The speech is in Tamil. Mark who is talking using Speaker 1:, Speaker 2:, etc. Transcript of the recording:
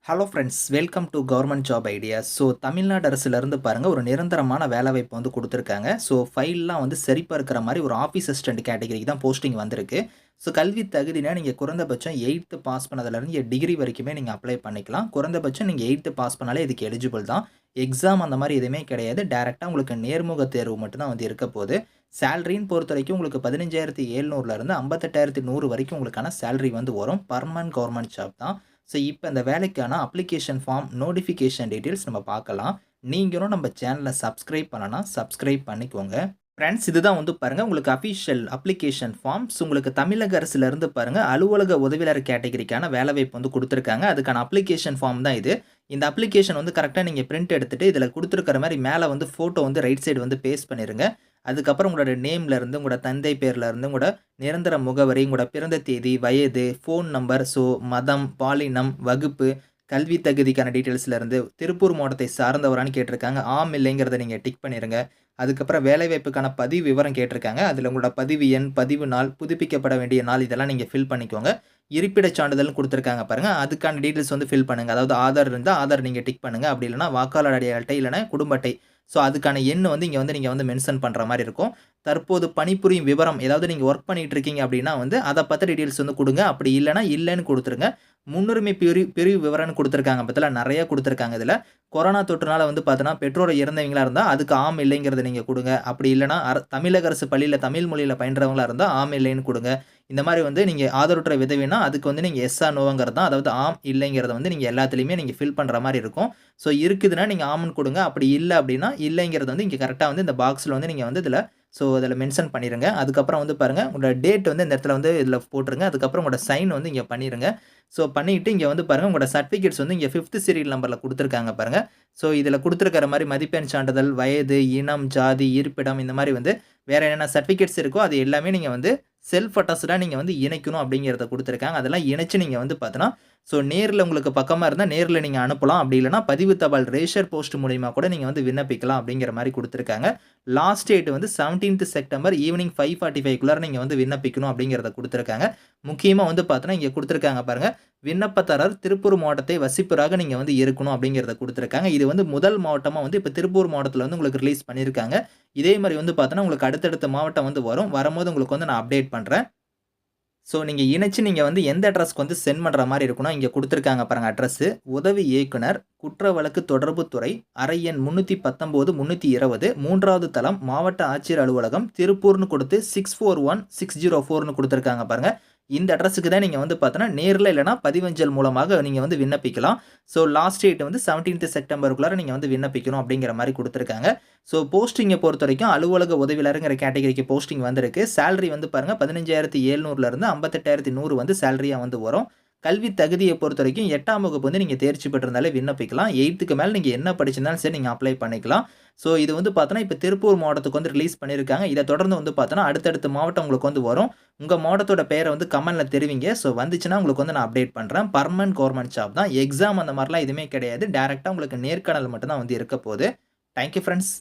Speaker 1: Hello friends, welcome to government job ideas. Tamil Nadu அரசுலேருந்து பாருங்க ஒரு நிரந்தரமான வேலைவாய்ப்பு வந்து குடுத்துருக்காங்க. ஃபைல்லாம் வந்து சரிபார்க்கிற மாரி ஒரு ஆஃபீஸ் அசிஸ்டன்ட் கேட்டகரிக்கு தான் போஸ்டிங் வந்திருக்கு. கல்வி தகுதினா நீங்க குறைந்தபட்சம் 8த் பாஸ் பண்ணதுலேருந்து டிகிரி வரைக்குமே நீங்க அப்ளை பண்ணிக்கலாம். குறைந்தபட்சம் நீங்க 8த் பாஸ் பண்ணாலே இதுக்கு எலிஜிபிள் தான். எக்ஸாம் அந்த மாரி எதுவுமே கிடையாது. டைரக்ட்டா உங்களுக்கு நேர்முக தேர்வு மட்டும் தான் வந்து இருக்க போது. சேலரின்னு பொறுத்தவரைக்கும் உங்களுக்கு 15,700லேருந்து 58,100 வரைக்கும் உங்களுக்கான சேலரி வந்து வரும். பெர்மனன்ட் கவர்மெண்ட் ஜாப் தான். இப்ப இந்த வேலைக்கான அப்ளிகேஷன் ஃபார்ம், நோட்டிஃபிகேஷன் டீட்டெயில்ஸ் நம்ம பார்க்கலாம். நீங்களும் நம்ம சேனல சப்ஸ்கிரைப் பண்ணலனா, சப்ஸ்கிரைப் பண்ணிக்கோங்க. ஃபிரெண்ட்ஸ், இதுதான் வந்து பாருங்க உங்களுக்கு அஃபிஷியல் அப்ளிகேஷன் ஃபார்ம்ஸ். உங்களுக்கு தமிழக அரசுலேருந்து பாருங்க அலுவலக உதவியாளர் கேட்டகரிக்கான வேலைவாய்ப்பு வந்து குடுத்துருக்காங்க. அதுக்கான அப்ளிகேஷன் ஃபார்ம் தான் இது. இந்த அப்ளிகேஷன் வந்து கரெக்ட்டா நீங்க பிரிண்ட் எடுத்துட்டு, இதில குடுத்துருக்கிற மாரி மேல வந்து ஃபோட்டோ வந்து ரைட் சைடு வந்து பேஸ்ட் பண்ணிருங்க. அதுக்கப்புறம் உங்களோட நேம்லேருந்து, உங்களோட தந்தை பேர்லேருந்து, உங்களோட நிரந்தர முகவரி, உங்களோட பிறந்த தேதி, வயது, ஃபோன் நம்பர், மதம், பாலினம், வகுப்பு, கல்வி தகுதிக்கான டீட்டெயில்ஸ்லேருந்து, திருப்பூர் மாவட்டத்தை சார்ந்தவரான்னு கேட்டிருக்காங்க. ஆம், இல்லைங்கிறத நீங்க டிக் பண்ணிருங்க. அதுக்கப்புறம் வேலைவாய்ப்புக்கான பதிவு விவரம் கேட்டிருக்காங்க. அதில உங்களோட பதிவு எண், பதிவு நாள், புதுப்பிக்கப்பட வேண்டிய நாள் இதெல்லாம் நீங்க ஃபில் பண்ணிக்கோங்க. இருப்பிடச் சான்றிதழ்னு குடுத்துருக்காங்க பாருங்க. அதுக்கான டீட்டெயில்ஸ் வந்து ஃபில் பண்ணுங்க. அதாவது ஆதார் இருந்தா ஆதார் நீங்க டிக் பண்ணுங்க. அப்படி இல்லன்னா வாக்காளர் அடையாள அட்டை இல்லன்னா குடும்ப அட்டை. அதுக்கான எண் வந்து இங்க வந்து நீங்க வந்து மென்ஷன் பண்ற மாரி இருக்கும். தற்போது பணிபுரியும் விவரம், ஏதாவது நீங்க வொர்க் பண்ணிட்டு இருக்கீங்க அப்படின்னா வந்து அத பத்த டீட்டெயில்ஸ் வந்து குடுங்க. அப்படி இல்லன்னா இல்லன்னு குடுத்துருங்க. முன்னுரிமை பிரிவு விவரம்னு குடுத்துருக்காங்க பார்த்தீங்களா, நெறைய குடுத்துருக்காங்க இதுல. கொரோனா தொற்றுனால வந்து பார்த்தீங்கன்னா, பெற்றோர் இறந்தவங்களா இருந்தா அதுக்கு ஆம், இல்லைங்கிறத நீங்க குடுங்க. அப்படி இல்லன்னா தமிழக அரசு பள்ளியில தமிழ் மொழியில பயின்றவங்களா இருந்தா ஆம், இல்லைன்னு குடுங்க. இந்த மாரி வந்து நீங்க ஆதரவற்ற விதவைனா அதுக்கு வந்து நீங்க எஸ்ஸா நோங்கிறது தான். அதாவது ஆம், இல்லைங்கிறத வந்து நீங்க எல்லாத்துலயுமே நீங்க ஃபில் பண்ற மாரி இருக்கும். இருக்குதுன்னா நீங்க ஆம்ன்னு குடுங்க. அப்படி இல்ல அப்படின்னா, இல்லைங்கிறது வந்து இங்க கரெக்ட்டா வந்து இந்த பாக்ஸ்ல வந்து நீங்க வந்து இதுல மென்ஷன் பண்ணிருங்க. அதுக்கப்புறம் வந்து பாருங்க, உங்களோட டேட் வந்து இந்த இடத்துல வந்து இதுல போட்டுருங்க. அதுக்கப்புறம் உங்களோட சைன் வந்து இங்க பண்ணிருங்க. பண்ணிட்டு இங்க வந்து பாருங்க, உங்களோட சர்டிபிகேட்ஸ் வந்து இங்க 5த் சீரியல் நம்பர்ல குடுத்துருக்காங்க பாருங்க. இதுல குடுத்துருக்கிற மாரி மதிப்பெண் சான்றிதழ், வயது, இனம், ஜாதி, இருப்பிடம் இந்த மாரி வந்து வேற என்னென்ன சர்டிபிகேட்ஸ் இருக்கோ அது எல்லாமே நீங்க வந்து செல்ஃப் அட்டஸ்டடா நீங்க வந்து இணைக்கணும் அப்படிங்கிறத குடுத்துருக்காங்க. அதெல்லாம் இணைச்சு நீங்க வந்து பார்த்தீங்கன்னா, நேர்ல உங்களுக்கு பக்கமா இருந்தா நேர்ல நீங்க அனுப்பலாம். அப்படி இல்லன்னா பதிவு தபால் ரேஷர் போஸ்ட் மூலியமா கூட நீங்க வந்து விண்ணப்பிக்கலாம் அப்படிங்கிற மாரி குடுத்துருக்காங்க. லாஸ்ட் டேட் வந்து 17த் செப்டம்பர் ஈவினிங் 5:45க்குள்ளார நீங்க வந்து விண்ணப்பிக்கணும் அப்படிங்கிறத குடுத்துருக்காங்க. முக்கியமா வந்து பார்த்தீங்கன்னா, இங்க குடுத்துருக்காங்க பாருங்க. விண்ணப்பதாரர் திருப்பூர் மாவட்டத்தை வசிப்பவராக நீங்க வந்து இருக்கணும் அப்படிங்கிறத குடுத்துருக்காங்க. இது வந்து முதல் மாவட்டமா வந்து இப்ப திருப்பூர் மாவட்டத்துல வந்து உங்களுக்கு ரிலீஸ் பண்ணியிருக்காங்க. இதே மாரி வந்து பார்த்தோன்னா, உங்களுக்கு அடுத்தடுத்த மாவட்டம் வந்து வரும். வரும்போது உங்களுக்கு வந்து நான் அப்டேட் பண்றேன். நீங்க இணைச்சு நீங்க வந்து எந்த அட்ரஸ்க்கு வந்து சென்ட் பண்ற மாரி இருக்கும்னா, இங்க குடுத்துருக்காங்க பாருங்க அட்ரஸு. உதவி இயக்குனர், குற்ற வழக்கு தொடர்பு துறை, அறை எண் 319, 320, 3வது தளம், மாவட்ட ஆட்சியர் அலுவலகம், திருப்பூர்ன்னு குடுத்து 641604ன்னு குடுத்துருக்காங்க பாருங்க. இந்த அட்ரஸுக்கு தான் நீங்க வந்து பார்த்தோன்னா, நேர்ல இல்லன்னா பதிவஞ்சல் மூலமாக நீங்க வந்து விண்ணப்பிக்கலாம். லாஸ்ட் டேட் வந்து 17த் செப்டம்பருக்குள்ளார நீங்க வந்து விண்ணப்பிக்கணும் அப்படிங்கிற மாரி குடுத்துருக்காங்க. போஸ்டிங்க பொறுத்தவரைக்கும் அலுவலக உதவியாளர்ங்கிற கேட்டகரிக்கு போஸ்டிங் வந்திருக்கு. சேலரி வந்து பாருங்க 15,700லேருந்து 58,100 வந்து சேலரியா வந்து வரும். கல்வி தகுதிய பொறுத்தவரைக்கும் 8ஆம் வகுப்பு வந்து நீங்க தேர்ச்சி பெற்றிருந்தாலே விண்ணப்பிக்கலாம். 8க்கு மேல நீங்க என்ன படிச்சிருந்தாலும் சரி நீங்க அப்ளை பண்ணிக்கலாம். இது வந்து பார்த்தோன்னா, இப்ப திருப்பூர் மாவட்டத்துக்கு வந்து ரிலீஸ் பண்ணியிருக்காங்க. இத தொடர்ந்து வந்து பார்த்தோன்னா, அடுத்தடுத்த மாவட்டம் உங்களுக்கு வந்து வரும். உங்க மாவட்டத்தோட பெயர வந்து கமெண்ட்ல தெரிவிங்க. வந்துச்சுன்னா உங்களுக்கு வந்து நான் அப்டேட் பண்றேன். பெர்மனன்ட் கவர்ன்மென்ட் ஜாப் தான். எக்ஸாம் அந்த மாரிலாம் எதுவுமே கிடையாது. டைரக்ட்டா உங்களுக்கு நேர்காணல் மட்டும் தான் வந்து இருக்க போது. Thank you friends.